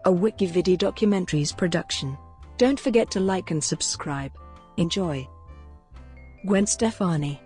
a WikiVidi Documentaries production. Don't forget to like and subscribe. Enjoy. Gwen Stefani.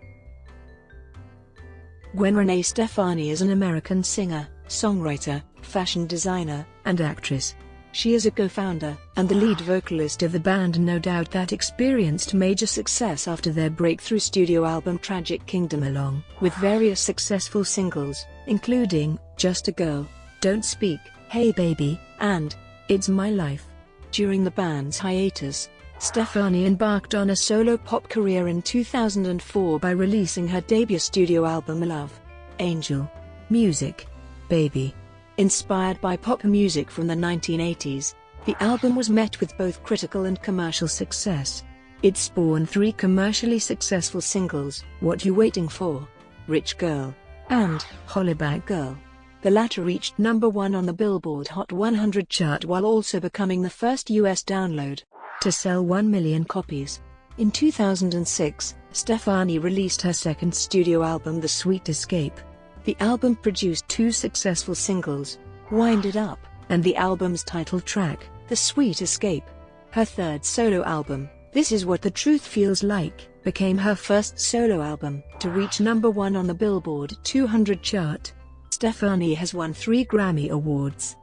Gwen Renee Stefani is an American singer, songwriter, fashion designer, and actress. She is a co-founder and the lead vocalist of the band No Doubt that experienced major success after their breakthrough studio album Tragic Kingdom, along with various successful singles, including Just a Girl, Don't Speak, Hey Baby, and It's My Life. During the band's hiatus, Stefani embarked on a solo pop career in 2004 by releasing her debut studio album Love, Angel, Music, Baby. Inspired by pop music from the 1980s, the album was met with both critical and commercial success. It spawned 3 commercially successful singles: What You Waiting For, Rich Girl, and Hollaback Girl. The latter reached #1 on the Billboard Hot 100 chart while also becoming the first US download to sell 1 million copies. In 2006, Stefani released her second studio album The Sweet Escape. The album produced 2 successful singles, Wind It Up, and the album's title track, The Sweet Escape. Her third solo album, This Is What the Truth Feels Like, became her first solo album to reach #1 on the Billboard 200 chart. Stefani has won 3 Grammy Awards.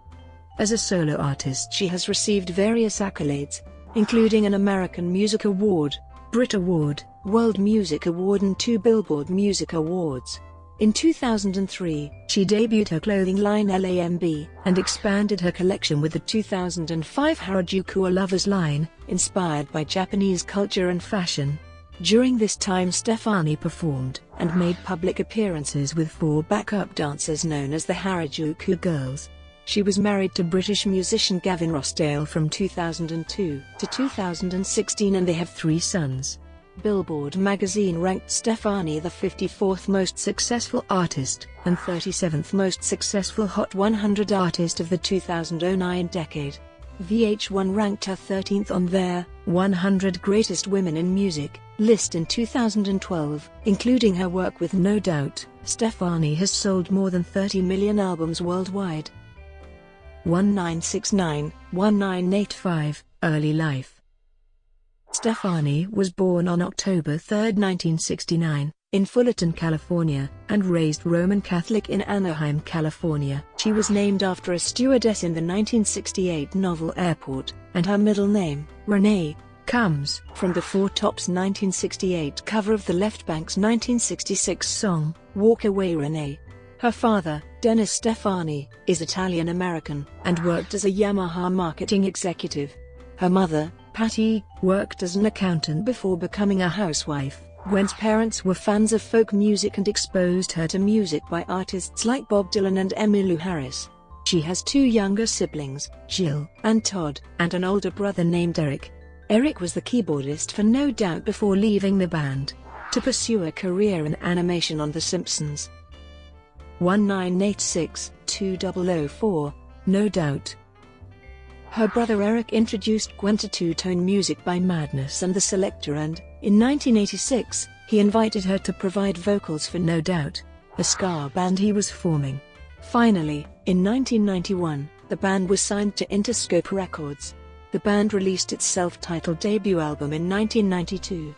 As a solo artist, she has received various accolades, including an American Music Award, Brit Award, World Music Award and 2 Billboard Music Awards. In 2003, she debuted her clothing line LAMB and expanded her collection with the 2005 Harajuku A Lover's line, inspired by Japanese culture and fashion. During this time, Stefani performed and made public appearances with 4 backup dancers known as the Harajuku Girls. She was married to British musician Gavin Rossdale from 2002 to 2016 and they have 3 sons. Billboard magazine ranked Stefani the 54th most successful artist and 37th most successful Hot 100 artist of the 2009 decade. VH1 ranked her 13th on their 100 Greatest Women in Music list in 2012, including her work with No Doubt. Stefani has sold more than 30 million albums worldwide. 1969-1985, Early Life. Stefani was born on October 3, 1969, in Fullerton, California, and raised Roman Catholic in Anaheim, California. She was named after a stewardess in the 1968 novel Airport, and her middle name, Renee, comes from the Four Tops' 1968 cover of the Left Bank's 1966 song, Walk Away Renee. Her father, Dennis Stefani, is Italian-American and worked as a Yamaha marketing executive. Her mother, Patty, worked as an accountant before becoming a housewife. Gwen's parents were fans of folk music and exposed her to music by artists like Bob Dylan and Emmylou Harris. She has 2 younger siblings, Jill and Todd, and an older brother named Eric. Eric was the keyboardist for No Doubt before leaving the band to pursue a career in animation on The Simpsons. 1986-2004, No Doubt. Her brother Eric introduced Gwen to Two-Tone Music by Madness and The Selector and, in 1986, he invited her to provide vocals for No Doubt, a ska band he was forming. Finally, in 1991, the band was signed to Interscope Records. The band released its self-titled debut album in 1992.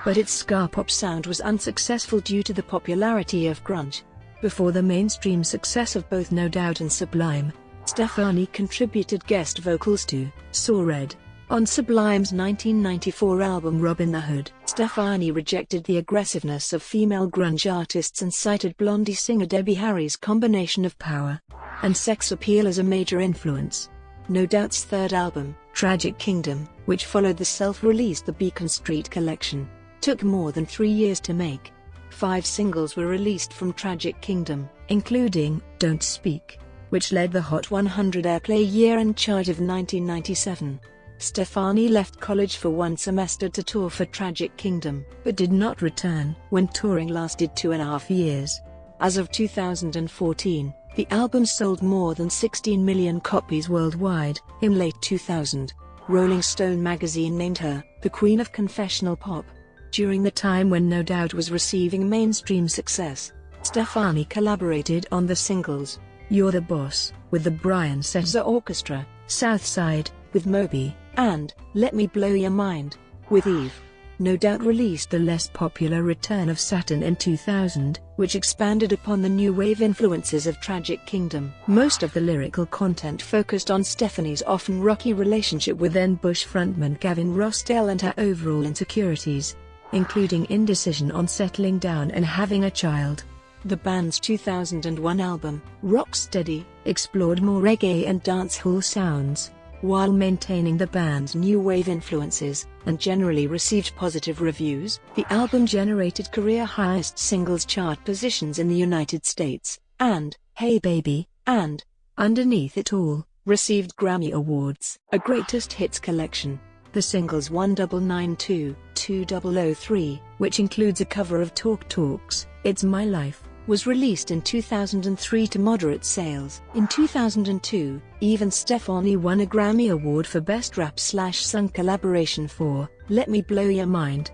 But its ska pop sound was unsuccessful due to the popularity of grunge. Before the mainstream success of both No Doubt and Sublime, Stefani contributed guest vocals to Saw Red on Sublime's 1994 album Robin the Hood. Stefani rejected the aggressiveness of female grunge artists and cited Blondie singer Debbie Harry's combination of power and sex appeal as a major influence. No Doubt's third album, Tragic Kingdom, which followed the self-released The Beacon Street collection, took more than 3 years to make. 5 singles were released from Tragic Kingdom, including Don't Speak, which led the Hot 100 airplay year-end chart of 1997. Stefani left college for 1 semester to tour for Tragic Kingdom, but did not return when touring lasted 2.5 years. As of 2014, the album sold more than 16 million copies worldwide. In late 2000, Rolling Stone magazine named her the Queen of Confessional Pop. During the time when No Doubt was receiving mainstream success, Stefani collaborated on the singles You're the Boss with the Brian Setzer Orchestra, Southside, with Moby, and Let Me Blow Your Mind, with Eve. No Doubt released the less popular Return of Saturn in 2000, which expanded upon the new wave influences of Tragic Kingdom. Most of the lyrical content focused on Stephanie's often rocky relationship with then Bush frontman Gavin Rossdale and her overall insecurities, including indecision on settling down and having a child. The band's 2001 album, Rocksteady, explored more reggae and dancehall sounds, while maintaining the band's new wave influences, and generally received positive reviews. The album generated career highest singles chart positions in the United States, and Hey Baby and Underneath It All received Grammy Awards. A greatest hits collection, the singles 1992, 2003, which includes a cover of Talk Talk's It's My Life, was released in 2003 to moderate sales. In 2002, Even Stefani won a Grammy Award for Best Rap/Sung Collaboration for Let Me Blow Your Mind.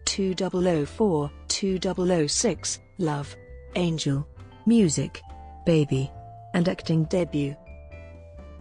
2004, 2006, Love, Angel, Music, Baby, and Acting debut.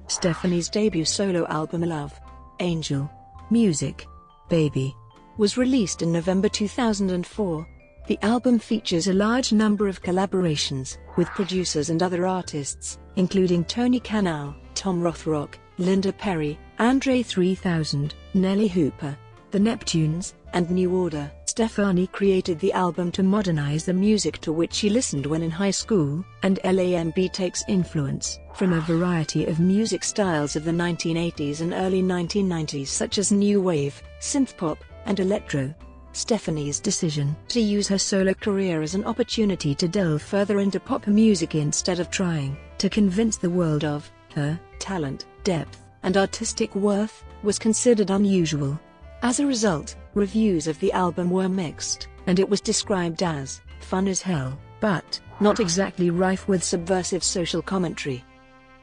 Stephanie's debut solo album Love, Angel, Music, Baby, was released in November 2004. The album features a large number of collaborations with producers and other artists, including Tony Kanal, Tom Rothrock, Linda Perry, Andre 3000, Nelly Hooper, The Neptunes, and New Order. Stefani created the album to modernize the music to which she listened when in high school, and LAMB takes influence from a variety of music styles of the 1980s and early 1990s such as new wave, synthpop, and electro. Stephanie's decision to use her solo career as an opportunity to delve further into pop music instead of trying to convince the world of her talent, depth, and artistic worth was considered unusual. As a result, reviews of the album were mixed, and it was described as fun as hell, but not exactly rife with subversive social commentary.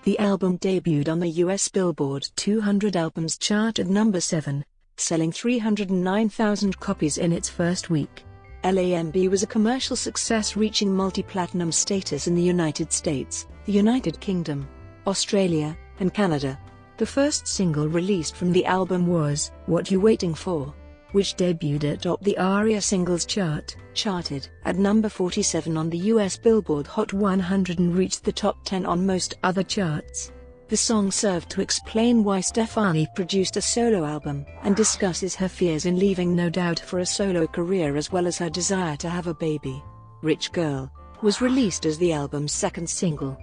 The album debuted on the US Billboard 200 Albums chart at number 7. Selling 309,000 copies in its first week. LAMB was a commercial success, reaching multi-platinum status in the United States, the United Kingdom, Australia, and Canada. The first single released from the album was What You Waiting For, which debuted atop the ARIA Singles Chart, charted at number 47 on the US Billboard Hot 100 and reached the top 10 on most other charts. The song served to explain why Stefani produced a solo album, and discusses her fears in leaving No Doubt for a solo career as well as her desire to have a baby. Rich Girl was released as the album's second single.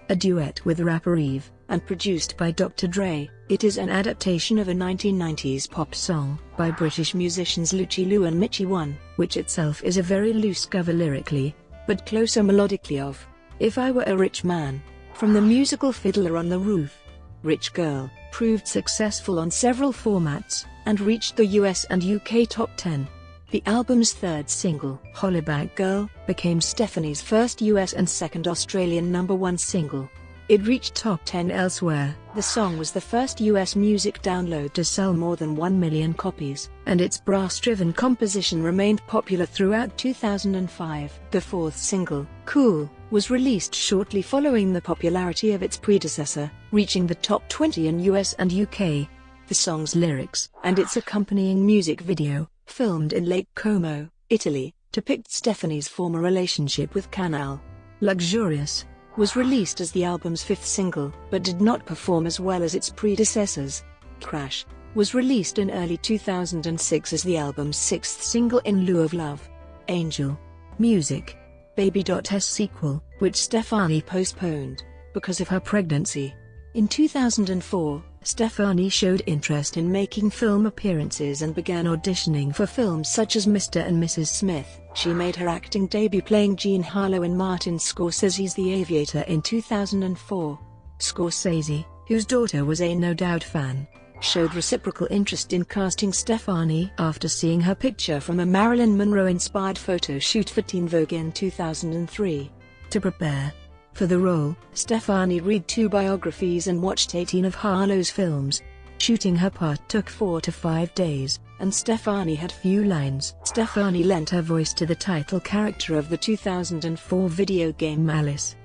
A duet with rapper Eve, and produced by Dr. Dre, it is an adaptation of a 1990s pop song by British musicians Lucci Lou and Mitchie One, which itself is a very loose cover lyrically, but closer melodically of If I Were a Rich Man, from the musical Fiddler on the Roof. Rich Girl proved successful on several formats, and reached the US and UK top 10. The album's third single, Hollaback Girl, became Stephanie's first US and second Australian #1 single. It reached top 10 elsewhere. The song was the first US music download to sell more than 1 million copies, and its brass-driven composition remained popular throughout 2005. The fourth single, Cool, was released shortly following the popularity of its predecessor, reaching the top 20 in US and UK. The song's lyrics, and its accompanying music video, filmed in Lake Como, Italy, depict Stephanie's former relationship with Kanal. Luxurious was released as the album's fifth single, but did not perform as well as its predecessors. Crash was released in early 2006 as the album's sixth single in lieu of Love, Angel, Music, Baby.'s sequel, which Stefani postponed because of her pregnancy. In 2004, Stefani showed interest in making film appearances and began auditioning for films such as Mr. and Mrs. Smith. She made her acting debut playing Jean Harlow in Martin Scorsese's The Aviator in 2004. Scorsese, whose daughter was a No Doubt fan, showed reciprocal interest in casting Stefani after seeing her picture from a Marilyn Monroe-inspired photo shoot for Teen Vogue in 2003. To prepare for the role, Stefani read 2 biographies and watched 18 of Harlow's films. Shooting her part took 4 to 5 days, and Stefani had few lines. Stefani lent her voice to the title character of the 2004 video game Malice.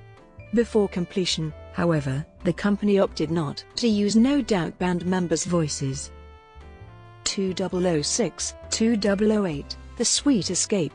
Before completion, However, the company opted not to use No Doubt band members' voices. 2006-2008, The Sweet Escape.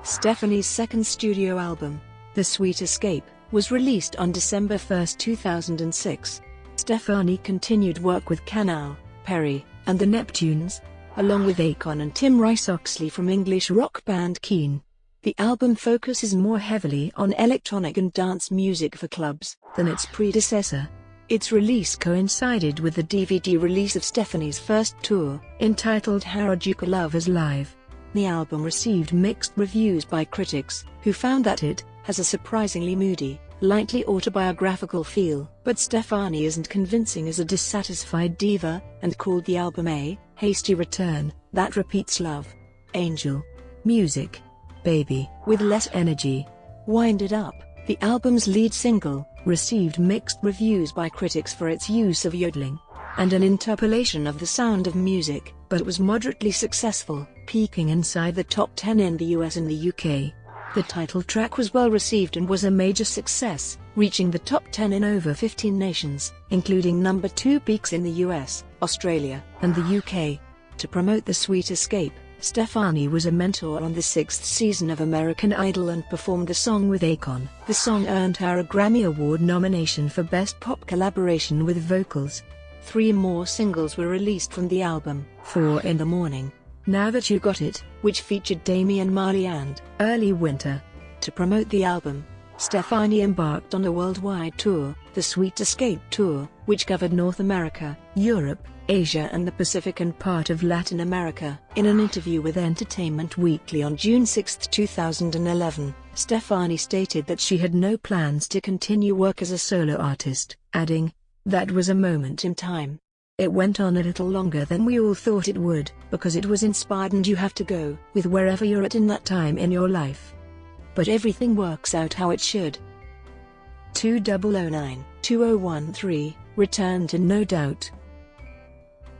Stephanie's second studio album, The Sweet Escape, was released on December 1, 2006. Stephanie continued work with Canal, Perry, and the Neptunes, along with Akon and Tim Rice-Oxley from English rock band Keane. The album focuses more heavily on electronic and dance music for clubs than its predecessor. Its release coincided with the DVD release of Stephanie's first tour, entitled Harajuku Lovers Live. The album received mixed reviews by critics, who found that it has a surprisingly moody, lightly autobiographical feel, but Stefani isn't convincing as a dissatisfied diva, and called the album a hasty return that repeats Love, Angel, Music, Baby, with less energy. Wind It Up, the album's lead single, received mixed reviews by critics for its use of yodeling and an interpolation of the Sound of Music, but was moderately successful, peaking inside the top 10 in the US and the UK. The title track was well received and was a major success, reaching the top 10 in over 15 nations, including number 2 peaks in the US, Australia, and the UK. To promote The Sweet Escape, Stefani was a mentor on the 6th season of American Idol and performed the song with Akon. The song earned her a Grammy Award nomination for Best Pop Collaboration with Vocals. 3 more singles were released from the album: 4 in the Morning, Now That You Got It, which featured Damian Marley, and Early Winter. To promote the album, Stefani embarked on a worldwide tour, the Sweet Escape Tour, which covered North America, Europe, Asia and the Pacific and part of Latin America. In an interview with Entertainment Weekly on June 6, 2011, Stefani stated that she had no plans to continue work as a solo artist, adding, "That was a moment in time. It went on a little longer than we all thought it would, because it was inspired and you have to go with wherever you're at in that time in your life. But everything works out how it should." 2009-2013, Return to No Doubt.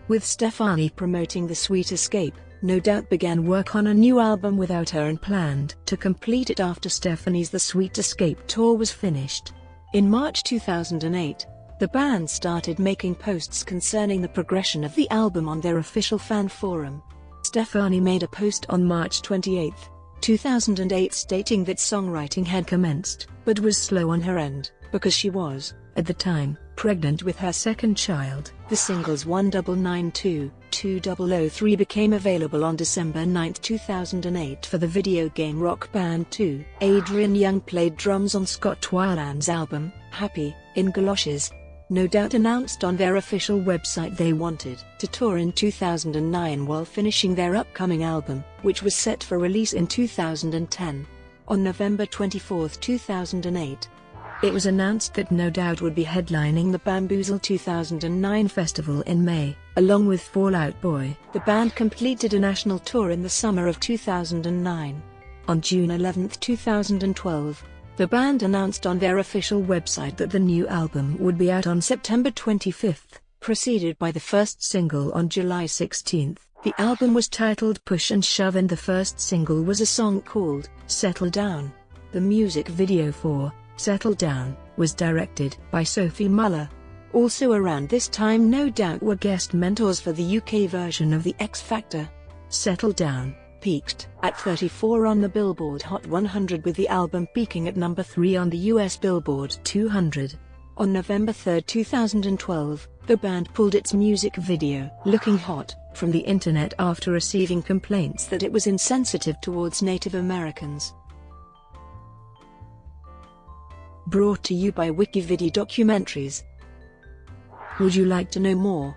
With Stefani promoting The Sweet Escape, No Doubt began work on a new album without her and planned to complete it after Stephanie's The Sweet Escape tour was finished. In March 2008, the band started making posts concerning the progression of the album on their official fan forum. Stefani made a post on March 28, 2008 stating that songwriting had commenced, but was slow on her end, because she was, at the time, pregnant with her second child. The singles 1992-2003 became available on December 9, 2008 for the video game Rock Band 2. Adrian Young played drums on Scott Weiland's album, Happy, in Galoshes. No Doubt announced on their official website they wanted to tour in 2009 while finishing their upcoming album, which was set for release in 2010. On November 24, 2008, it was announced that No Doubt would be headlining the Bamboozle 2009 festival in May, along with Fall Out Boy. The band completed a national tour in the summer of 2009. On June 11, 2012, the band announced on their official website that the new album would be out on September 25, preceded by the first single on July 16. The album was titled Push and Shove and the first single was a song called Settle Down. The music video for Settle Down was directed by Sophie Muller. Also around this time, No Doubt were guest mentors for the UK version of The X Factor. Settle Down peaked at 34 on the Billboard Hot 100, with the album peaking at number 3 on the US Billboard 200. On November 3, 2012, the band pulled its music video, Looking Hot, from the internet after receiving complaints that it was insensitive towards Native Americans. Brought to you by Wikividi Documentaries. Would you like to know more